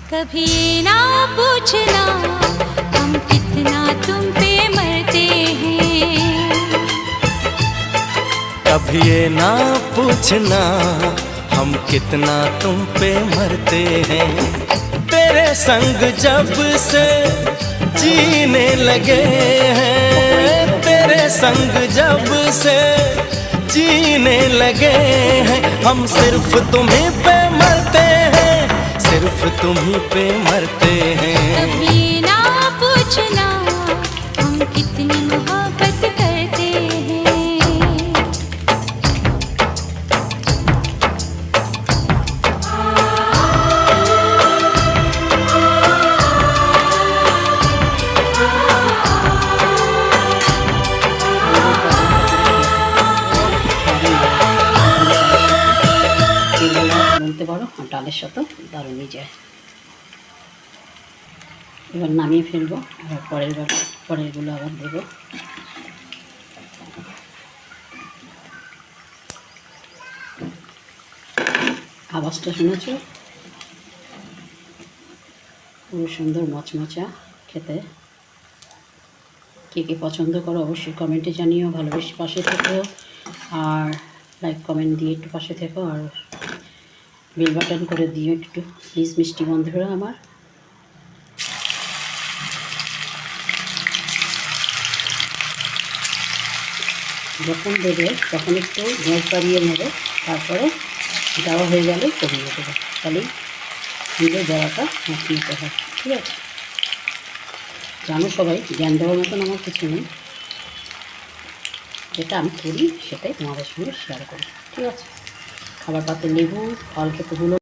कभी ये ना पूछना हम कितना तुम पे मरते हैं। कभी ये ना पूछना हम कितना तुम पे मरते हैं। तेरे संग जब से जीने लगे हैं, तेरे संग जब से जीने लगे हैं। हम सिर्फ तुम्हीं पे मरते हैं, सिर्फ तुम्हीं पे मरते हैं। कभी ना पूछना हम कितनी मोहब्बत करते हैं। বলতে পারো ডালের সাথে দারুণই যায়। এবার নামিয়ে ফেলবো, আবার পরেরগুলো আবার দেবো। আওয়াজটা শুনেছ? খুব সুন্দর মচমচা খেতে। কে কে পছন্দ করো অবশ্যই কমেন্টে জানিও। ভালোবেসে পাশে থেকো, আর লাইক কমেন্ট দিয়ে একটু পাশে থেকো, আর বেল বাটন করে দিও একটু প্লিজ মিষ্টি বন্ধুরা আমার। যখন দেবে তখন একটু গ্যাস বাড়িয়ে নেবে, তারপরে দেওয়া হয়ে গেলে কমিয়ে দেবে, তাহলেই সুন্দর দেওয়াটা নিতে হয়। ঠিক আছে, জানো সবাই জ্ঞান দেওয়ার মতন আমার কিছু নেই, যেটা আমি করি সেটাই তোমাদের সঙ্গে শেয়ার করি। ঠিক আছে, খাবার পাতে লেবু, ফল খেতে ভুলো।